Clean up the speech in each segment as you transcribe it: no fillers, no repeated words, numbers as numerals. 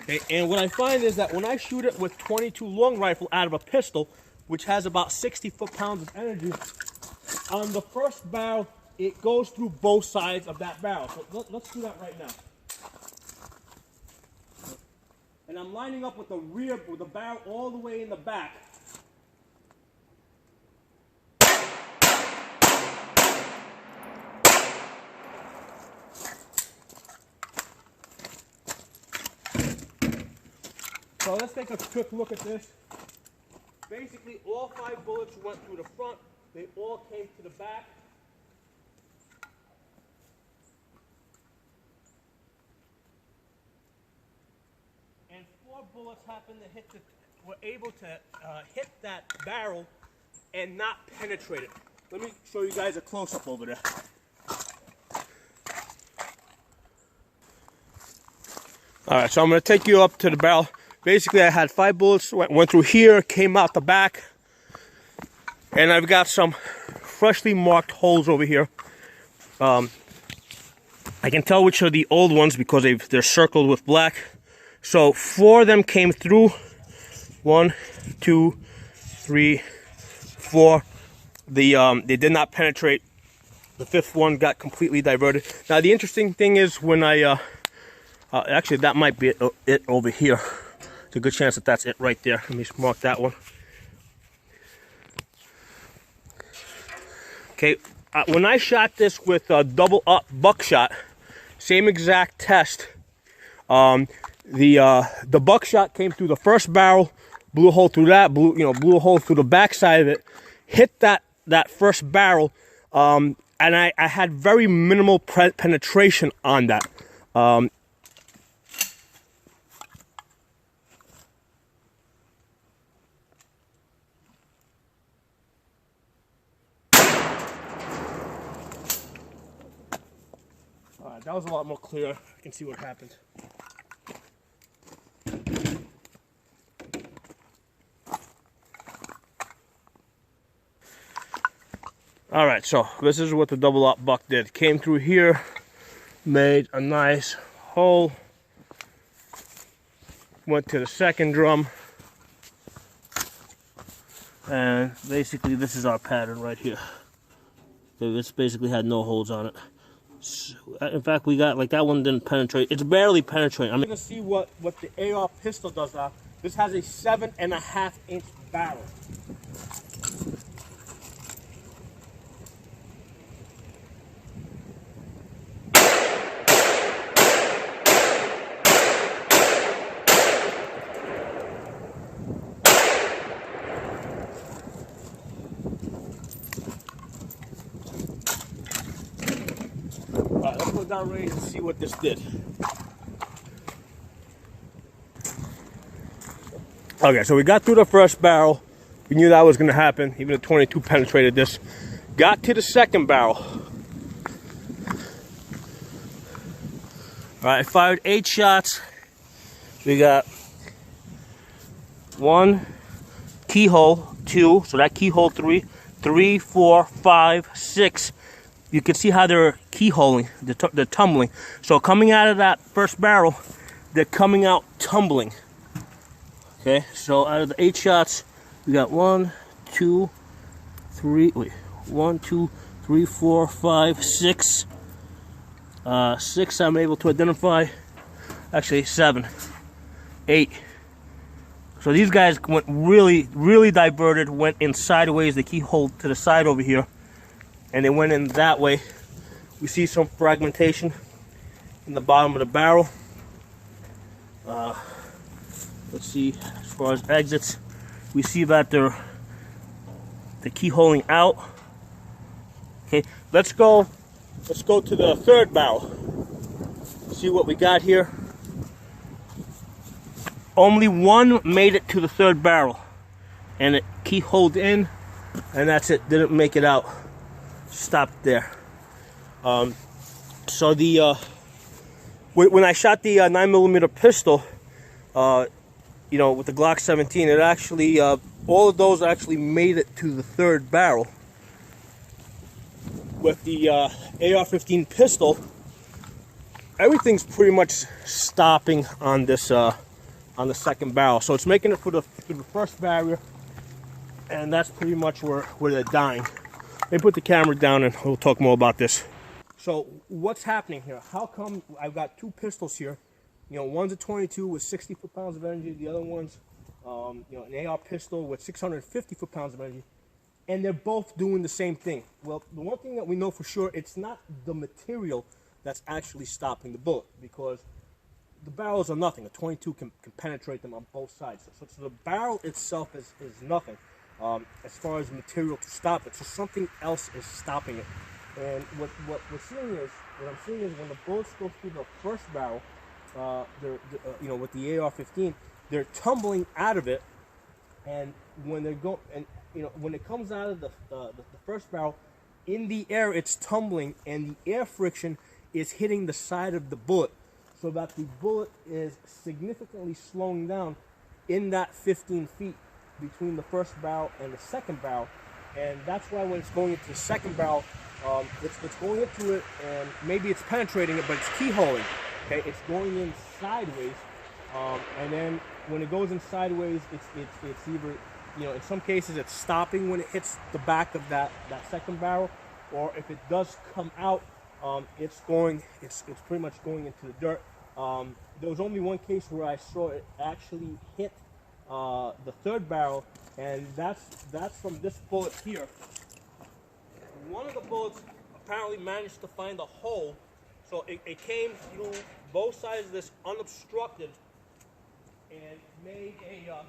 Okay, and what I find is that when I shoot it with 22 long rifle out of a pistol, which has about 60 foot-pounds of energy, on the first barrel, it goes through both sides of that barrel. So let's do that right now. And I'm lining up with the rear, with the barrel all the way in the back. So let's take a quick look at this. Basically, all 5 bullets went through the front. They all came to the back. And 4 bullets happened to hit were able to hit that barrel and not penetrate it. Let me show you guys a close-up over there. All right, so I'm going to take you up to the barrel. Basically, I had 5 bullets, went through here, came out the back, and I've got some freshly marked holes over here. I can tell which are the old ones because they're circled with black. So 4 of them came through. 1, 2, 3, 4. They did not penetrate. The 5th one got completely diverted. Now the interesting thing is when I actually that might be it over here. It's a good chance that that's it right there. Let me mark that one. Okay, when I shot this with a double up buckshot, same exact test. The buckshot came through the first barrel, blew a hole through that, blew a hole through the back side of it, hit that first barrel, and I had very minimal penetration on that. That was a lot more clear. I can see what happened. All right, so this is what the double up buck did. Came through here, made a nice hole, went to the second drum, and basically this is our pattern right here. This basically had no holes on it. So, in fact, we got, like, that one didn't penetrate. It's barely penetrating. I'm going to see what the AR pistol does now. This has a 7.5-inch barrel. Alright, let's go down range and see what this did. Okay, so we got through the first barrel. We knew that was going to happen. Even the 22 penetrated this. Got to the second barrel. Alright, I fired 8 shots. We got 1 keyhole, 2, so that keyhole 3, 3, 4, 5, 6. You can see how they're keyholing, they're tumbling. So coming out of that first barrel, they're coming out tumbling. Okay, so out of the 8 shots, we got 1, 2, 3, wait, 1, 2, 3, 4, 5, 6. 6 I'm able to identify. Actually, 7, 8. So these guys went really diverted, went in sideways, the keyhole to the side over here. And they went in that way. We see some fragmentation in the bottom of the barrel. Let's see, as far as exits, we see that they're keyholing out. Okay, let's go to the third barrel. See what we got here. Only 1 made it to the third barrel, and it keyholed in, and that's it. Didn't make it out. Stopped there. So when I shot the 9mm pistol, you know, with the Glock 17, it actually all of those actually made it to the third barrel. With the AR-15 pistol, everything's pretty much stopping on this on the second barrel. So it's making it for the first barrier, and that's pretty much where they're dying. Let me put the camera down and we'll talk more about this. So what's happening here? How come I've got two pistols here? You know, one's a 22 with 60 foot-pounds of energy. The other one's, you know, an AR pistol with 650 foot-pounds of energy. And they're both doing the same thing. Well, the one thing that we know for sure, it's not the material that's actually stopping the bullet, because the barrels are nothing. A 22 can penetrate them on both sides. So the barrel itself is nothing as far as material to stop it. So something else is stopping it. And what I'm seeing is when the bullets go through the first barrel, you know, with the AR-15, they're tumbling out of it, and when they go, and you know, when it comes out of the first barrel, in the air it's tumbling, and the air friction is hitting the side of the bullet, so that the bullet is significantly slowing down in that 15 feet between the first barrel and the second barrel. And that's why when it's going into the second barrel, it's going into it, and maybe it's penetrating it, but it's keyholing. Okay, it's going in sideways, and then when it goes in sideways, it's either, you know, in some cases it's stopping when it hits the back of that second barrel, or if it does come out, it's pretty much going into the dirt. There was only one case where I saw it actually hit the third barrel, and that's from this bullet here. One of the bullets apparently managed to find a hole, so it came through both sides of this unobstructed, and made a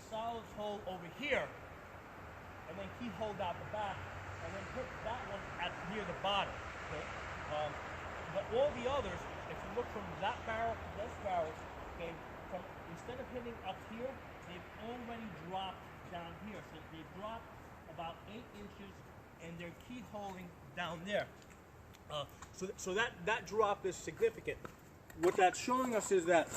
solid hole over here, and then keyholed out the back, and then hit that one near the bottom. Okay? But all the others, if you look from that barrel to this barrel, okay, instead of hitting up here, they've already dropped down here. So they've dropped about 8 inches, and they're keyholing down there. So that drop is significant. What that's showing us is that,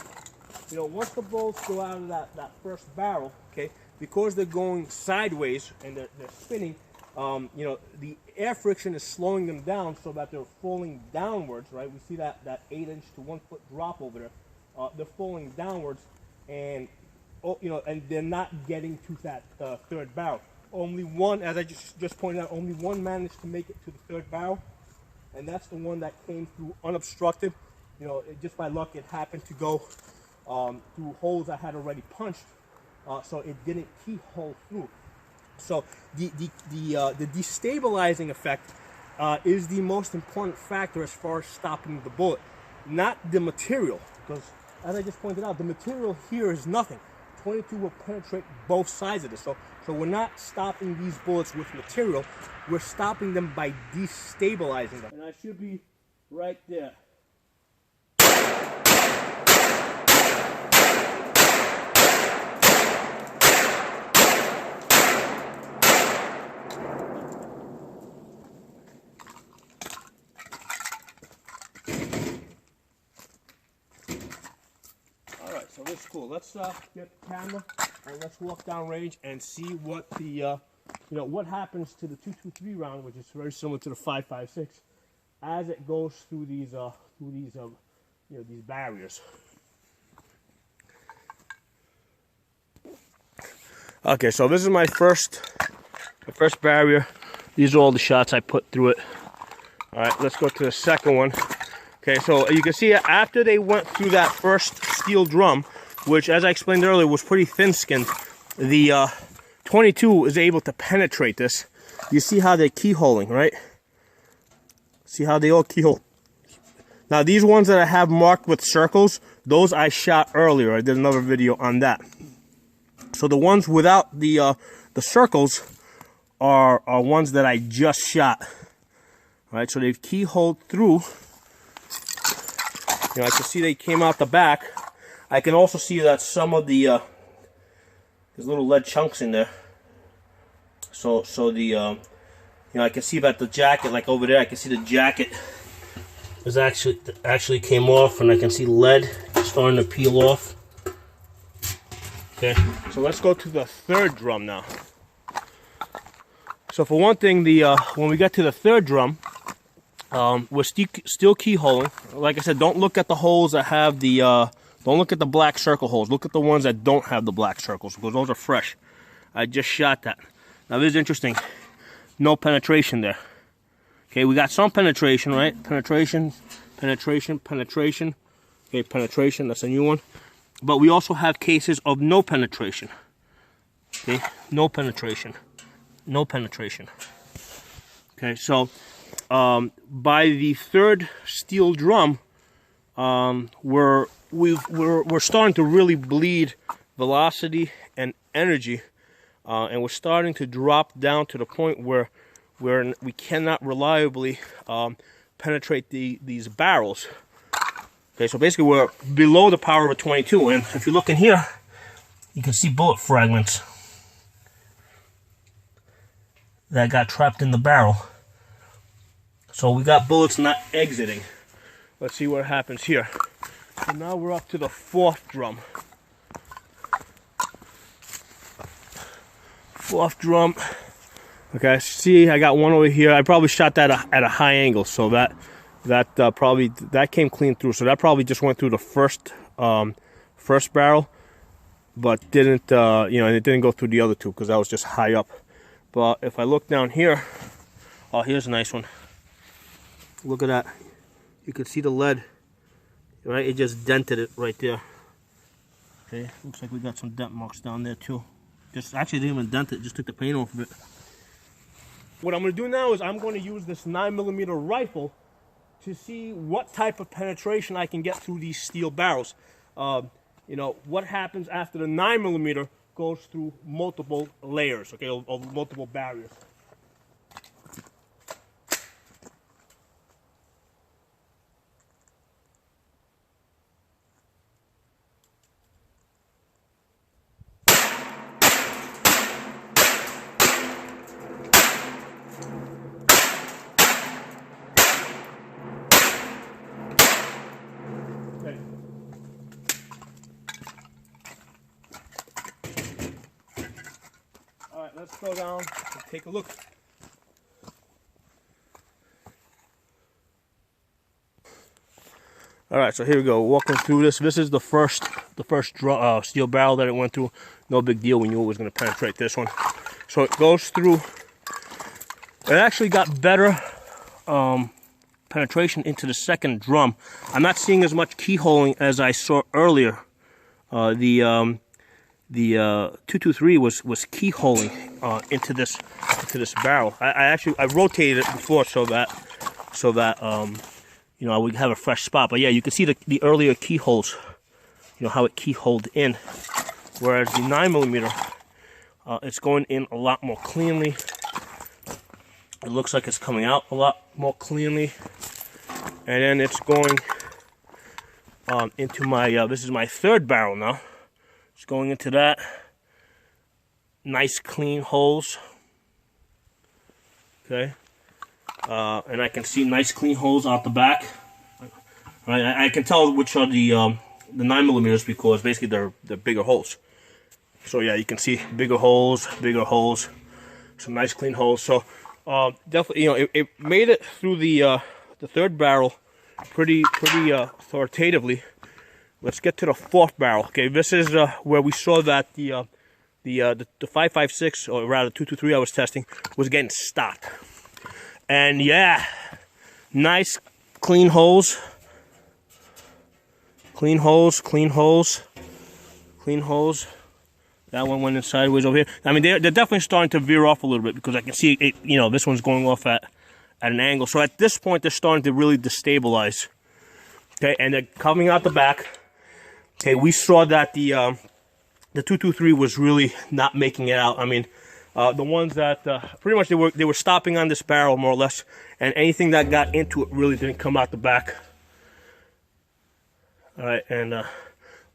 you know, once the bullets go out of that first barrel, okay, because they're going sideways and they're spinning, you know, the air friction is slowing them down so that they're falling downwards, right? We see that 8-inch to 1 foot drop over there. They're falling downwards, and you know, and they're not getting to that third barrel. Only one, as I just pointed out, only one managed to make it to the third barrel, and that's the one that came through unobstructed. You know, just by luck, it happened to go through holes I had already punched, so it didn't keyhole through. So the destabilizing effect is the most important factor as far as stopping the bullet, not the material, because as I just pointed out, the material here is nothing. 22 will penetrate both sides of this. So we're not stopping these bullets with material, we're stopping them by destabilizing them. And I should be right there. So this is cool. Let's get the camera and let's walk down range and see what the you know, what happens to the 223 round, which is very similar to the 5.56, as it goes through these you know, these barriers. Okay, so this is my first barrier. These are all the shots I put through it. All right, let's go to the second one. Okay, so you can see after they went through that first steel drum, which, as I explained earlier, was pretty thin-skinned, the 22 is able to penetrate this. You see how they're keyholing, right? See how they all keyhole. Now, these ones that I have marked with circles, those I shot earlier. I did another video on that. So the ones without the circles are ones that I just shot. All right, so they've keyholed through. You know, I can see they came out the back. I can also see that some of the there's little lead chunks in there. So the you know, I can see that the jacket, like over there, I can see the jacket is actually came off, and I can see lead starting to peel off. Okay, so let's go to the third drum now. So for one thing, when we get to the third drum, we're still keyholing. Like I said, don't look at the holes that have the Don't look at the black circle holes. Look at the ones that don't have the black circles, because those are fresh. I just shot that. Now this is interesting. No penetration there. Okay, we got some penetration, right? Penetration, penetration, penetration. Okay, penetration, that's a new one. But we also have cases of no penetration. Okay, no penetration. No penetration. Okay, so by the third steel drum, we're starting to really bleed velocity and energy, and we're starting to drop down to the point where we cannot reliably penetrate these barrels. Okay, so basically we're below the power of a 22, and if you look in here, you can see bullet fragments that got trapped in the barrel. So we got bullets not exiting. Let's see what happens here. So now we're up to the fourth drum. Fourth drum. Okay, see, I got one over here. I probably shot that at a high angle, so that came clean through. So that probably just went through the first barrel, but didn't and it didn't go through the other two because that was just high up. But if I look down here, oh, here's a nice one. Look at that. You can see the lead, right? It just dented it right there. Okay, looks like we got some dent marks down there too. Just actually didn't even dent it, just took the paint off of it. What I'm going to do now is I'm going to use this 9mm rifle to see what type of penetration I can get through these steel barrels. What happens after the 9mm goes through multiple layers, okay, of multiple barriers. Alright, let's go down and take a look. Alright, so here we go, walking through this. This is the first steel barrel that it went through. No big deal, we knew it was going to penetrate this one. So it goes through. It actually got better penetration into the second drum. I'm not seeing as much keyholing as I saw earlier. The 223 was keyholing into this barrel. I rotated it before so that I would have a fresh spot. But yeah, you can see the earlier keyholes, how it keyholed in, whereas the 9mm, it's going in a lot more cleanly. It looks like it's coming out a lot more cleanly, and then it's going into my this is my third barrel now. It's going into that. Nice clean holes. Okay. And I can see nice clean holes out the back. Right, I can tell which are the 9mm because basically they're bigger holes. So yeah, you can see bigger holes, some nice clean holes. So definitely, it made it through the third barrel pretty authoritatively. Let's get to the fourth barrel. Okay, this is where we saw that the 5.56, or rather 223 I was testing, was getting stopped. And yeah, nice clean holes. Clean holes. That one went in sideways over here. I mean, they're definitely starting to veer off a little bit because I can see it. This one's going off at an angle. So at this point, they're starting to really destabilize. Okay, and they're coming out the back. Okay, we saw that the 223 was really not making it out. I mean, the ones that pretty much they were stopping on this barrel more or less, and anything that got into it really didn't come out the back. All right, and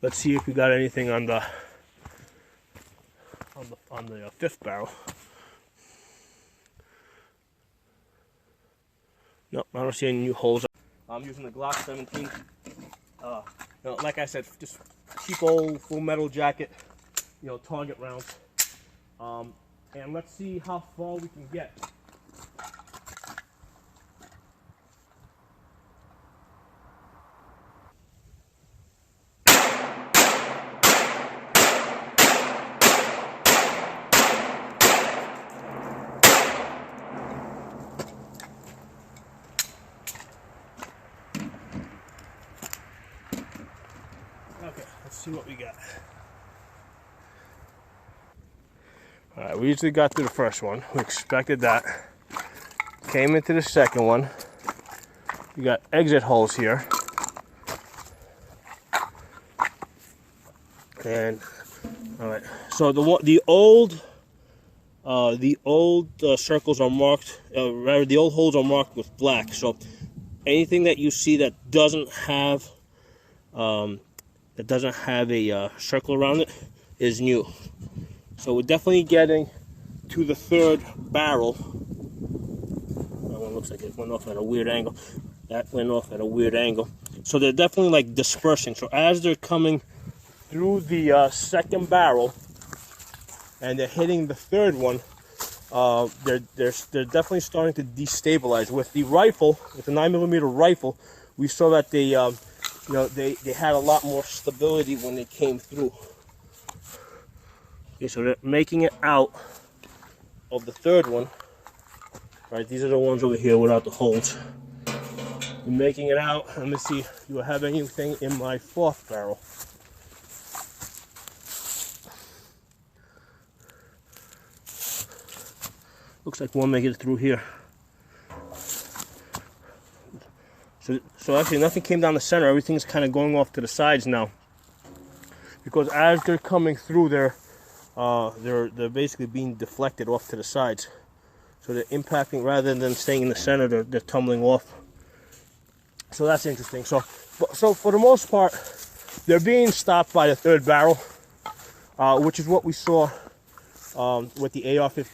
let's see if we got anything on the fifth barrel. Nope, I don't see any new holes. I'm using the Glock 17. Like I said, just cheap old full metal jacket, target rounds. And let's see how far we can get. Okay, let's see what we got. All right, we usually got through the first one. We expected that. Came into the second one. We got exit holes here. And all right, so the old circles are marked. Rather, the old holes are marked with black. So anything that you see that doesn't have a circle around it is new. So we're definitely getting to the third barrel. That one looks like it went off at a weird angle. That went off at a weird angle. So they're definitely like dispersing. So as they're coming through the second barrel and they're hitting the third one, they're definitely starting to destabilize. With the rifle, with the 9mm rifle, we saw that they had a lot more stability when they came through. Okay, so they're making it out of the third one. Right, these are the ones over here without the holes. We're making it out. Let me see, do I have anything in my fourth barrel? Looks like one making it through here. So actually nothing came down the center. Everything's kind of going off to the sides now. Because as they're coming through, they're basically being deflected off to the sides. So they're impacting, rather than staying in the center, they're tumbling off. So that's interesting. So for the most part, they're being stopped by the third barrel, which is what we saw with the AR-15.